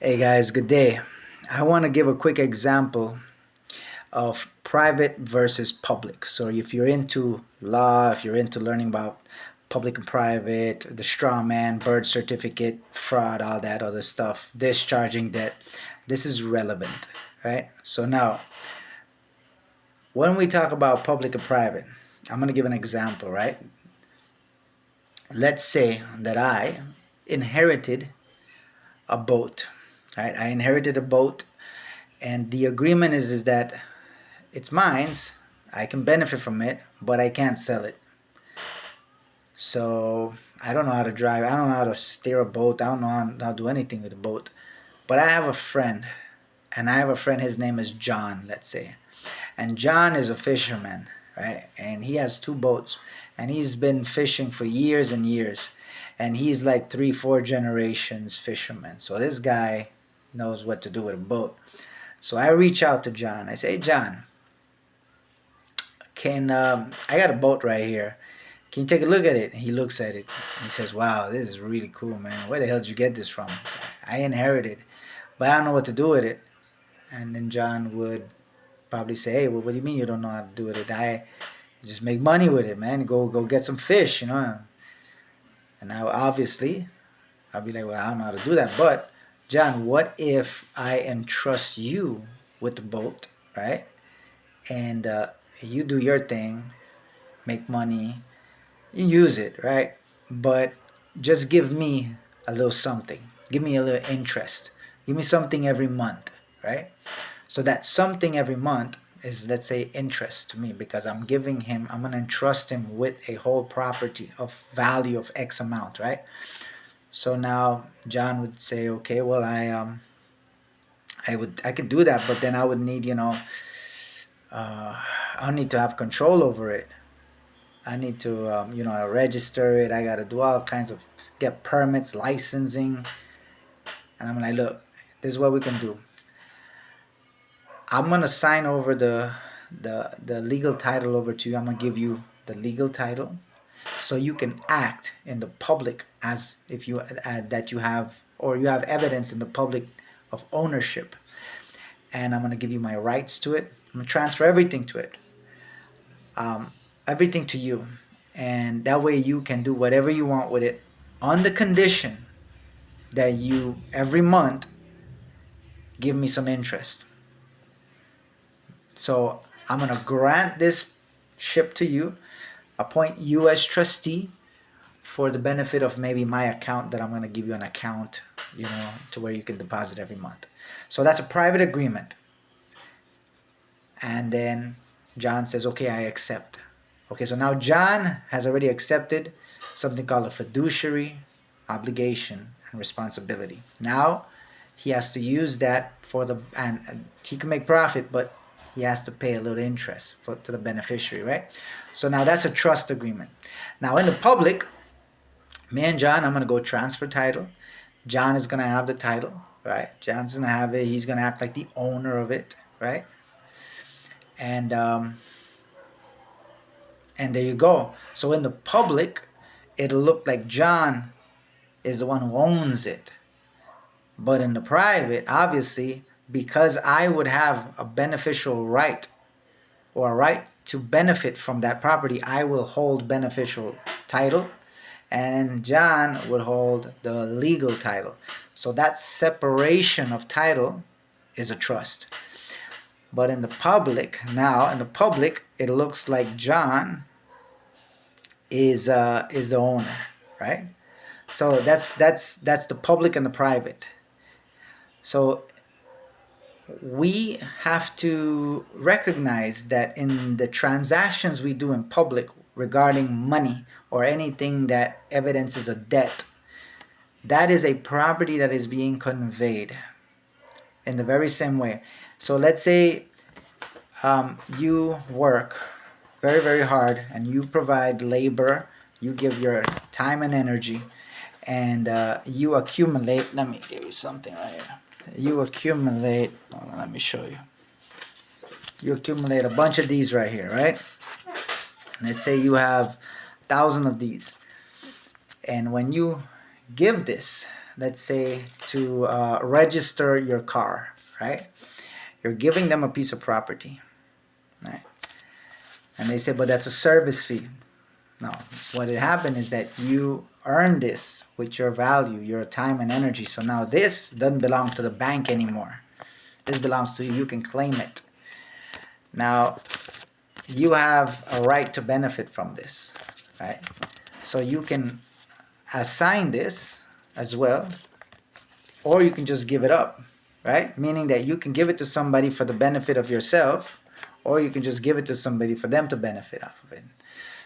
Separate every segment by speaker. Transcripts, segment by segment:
Speaker 1: Hey guys, good day. I want to give a quick example of private versus public. So if you're into law, if you're into learning about public and private, the straw man, birth certificate, fraud, all that other stuff, discharging debt, this is relevant, right? So now, when we talk about public and private, I'm going to give an example, right? Let's say that I inherited a boat, right? I inherited a boat, and the agreement is that it's mine. I can benefit from it, but I can't sell it. So I don't know how to drive. I don't know how to steer a boat. I don't know how to do anything with a boat. But I have a friend, and I have a friend. His name is John, let's say. And John is a fisherman, right? And he has two boats, and he's been fishing for years and years. And he's like three, four generations fisherman. So this guy knows what to do with a boat. So I reach out to John. I say, hey, John, can I got a boat right here. Can you take a look at it? And he looks at it. And he says, wow, this is really cool, man. Where the hell did you get this from? I inherited, but I don't know what to do with it. And then John would probably say, hey, well, what do you mean you don't know how to do with it? I just make money with it, man. Go get some fish, you know. And now obviously I'll be like, well, I don't know how to do that. But John, what if I entrust you with the boat, right? And you do your thing, make money, you use it, right? But just give me a little something. Give me a little interest. Give me something every month, right? So that something every month is, let's say, interest to me because I'm going to entrust him with a whole property of value of X amount, right? So now John would say, okay, well, I could do that, but then I would need, I need to have control over it. I need to, register it. I got to do all kinds of get permits, licensing. And I'm like, look, this is what we can do. I'm gonna sign over the legal title over to you. I'm gonna give you the legal title, so you can act in the public as if you that you have or you have evidence in the public of ownership. And I'm gonna give you my rights to it. I'm gonna transfer everything to it, everything to you, and that way you can do whatever you want with it, on the condition that you every month give me some interest. So I'm gonna grant this ship to you, appoint you as trustee for the benefit of maybe my account that I'm gonna give you an account, to where you can deposit every month. So that's a private agreement. And then John says, okay, I accept. Okay, so now John has already accepted something called a fiduciary obligation and responsibility. Now he has to use that and he can make profit, but he has to pay a little interest to the beneficiary, right? So now that's a trust agreement. Now in the public, me and John, I'm gonna go transfer title. John is gonna have the title, right? John's gonna have it. He's gonna act like the owner of it, right? And and there you go. So in the public, it'll look like John is the one who owns it. But in the private, obviously, because I would have a beneficial right or a right to benefit from that property, I will hold beneficial title and John would hold the legal title. So that separation of title is a trust. But in the public, it looks like John is the owner, right? So that's the public and the private. So we have to recognize that in the transactions we do in public regarding money or anything that evidences a debt, that is a property that is being conveyed in the very same way. So let's say you work very, very hard and you provide labor, you give your time and energy, and you accumulate. Let me give you something right here. You accumulate, hold on, let me show you. You accumulate a bunch of these right here, right? Let's say you have 1,000 of these. And when you give let's say, to register your car, right? You're giving them a piece of property, right? And they say, but that's a service fee. No, what had happened is that you earn this with your value, your time and energy. So now this doesn't belong to the bank anymore. This belongs to you. You can claim it. Now, you have a right to benefit from this, right? So you can assign this as well, or you can just give it up, right? Meaning that you can give it to somebody for the benefit of yourself, or you can just give it to somebody for them to benefit off of it.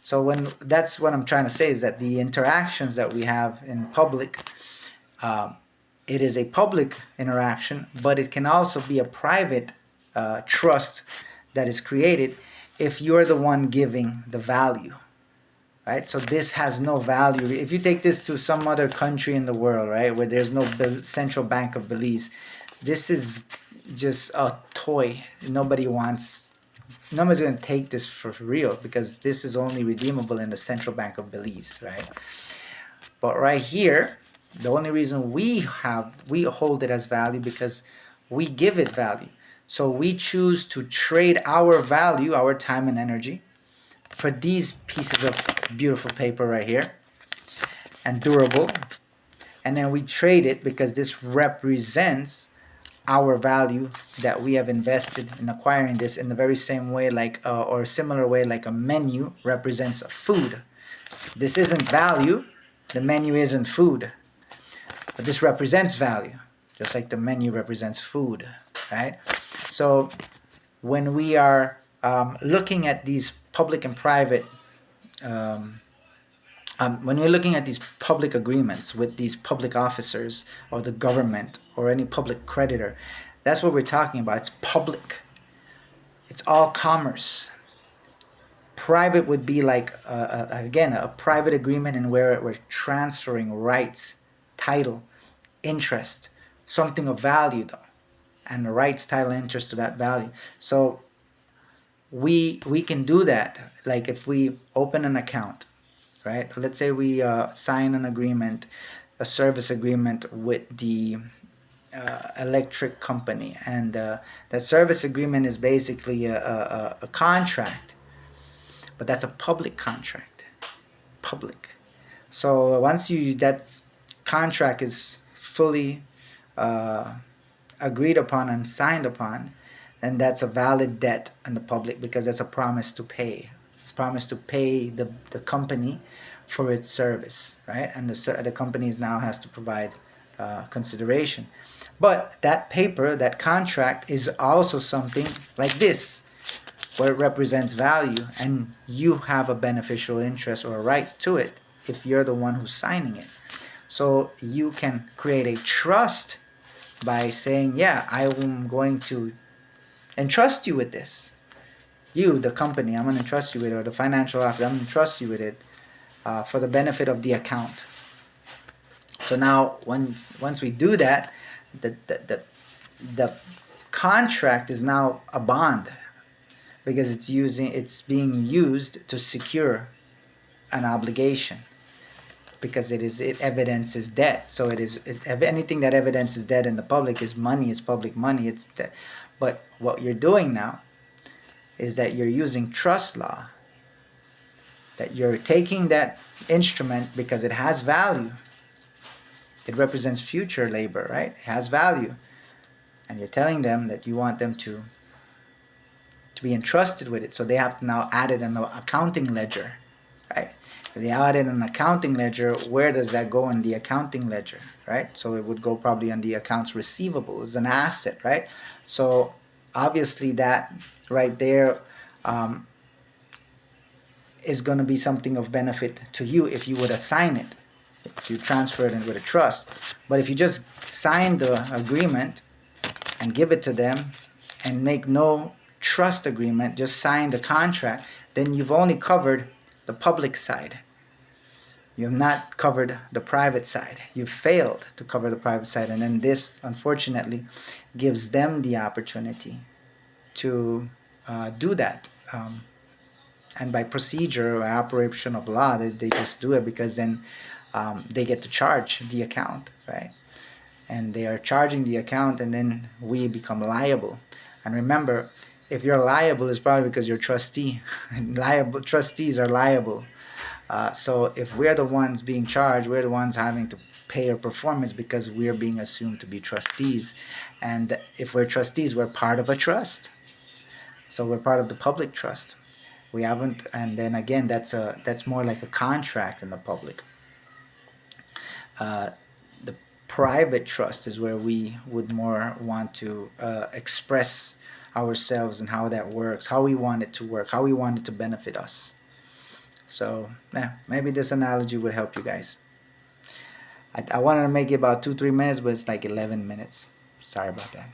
Speaker 1: So that's what I'm trying to say, is that the interactions that we have in public, it is a public interaction, but it can also be a private trust that is created if you're the one giving the value, right? So this has no value. If you take this to some other country in the world, right, where there's no central bank of Belize, this is just a toy. Nobody's going to take this for real, because this is only redeemable in the central bank of Belize, right? But right here, the only reason we hold it as value, because we give it value. So we choose to trade our value, our time and energy, for these pieces of beautiful paper right here, and durable. And then we trade it because this represents our value that we have invested in acquiring this, in the very same way, like or similar way, like a menu represents food. This isn't value. The menu isn't food, but this represents value, just like the menu represents food, right? So when we are looking at these public and private, when we're looking at these public agreements with these public officers or the government or any public creditor, that's what we're talking about. It's public. It's all commerce. Private would be like, again, a private agreement in where we're transferring rights, title, interest, something of value though, and the rights, title, interest to that value. So we can do that. Like if we open an account, right? Let's say we sign an agreement, a service agreement with the electric company, and that service agreement is basically a contract, but that's a public contract. Public. So once that contract is fully agreed upon and signed upon, and that's a valid debt in the public, because that's a promise to pay. It's a promise to pay the company for its service, right? And the company now has to provide consideration. But that paper, that contract, is also something like this, where it represents value, and you have a beneficial interest or a right to it if you're the one who's signing it. So you can create a trust by saying, yeah, I'm going to entrust you with this. You, the company, I'm going to trust you with it, or the financial officer, I'm going to trust you with it for the benefit of the account. So now, once we do that, the contract is now a bond, because it's being used to secure an obligation, because it evidences debt. So anything that evidences debt in the public is money, is public money. It's debt. But what you're doing now is that you're using trust law, that you're taking that instrument because it has value. It represents future labor, right? It has value. And you're telling them that you want them to be entrusted with it. So they have to now add it in an accounting ledger, right? If they add it in an accounting ledger, where does that go in the accounting ledger, right? So it would go probably on the accounts receivable as an asset, right? So obviously that right there is going to be something of benefit to you if you would assign it, if you transfer it in with a trust. But if you just sign the agreement and give it to them and make no trust agreement, just sign the contract, then you've only covered the public side. You have not covered the private side. You've failed to cover the private side. And then this, unfortunately, gives them the opportunity to do that. And by procedure or operation of law, they just do it, because then they get to charge the account, right? and they are charging the account, and then we become liable. And remember, if you're liable, it's probably because you're trustee. And liable trustees are liable. So if we're the ones being charged, we're the ones having to pay our performance because we're being assumed to be trustees. And if we're trustees, we're part of a trust. So we're part of the public trust. We haven't, and then again, that's more like a contract in the public. Uh, the private trust is where we would more want to express ourselves and how that works, how we want it to work, how we want it to benefit us. So, yeah, maybe this analogy would help you guys. I wanted to make it about 2 3 minutes, but it's like 11 minutes. Sorry about that.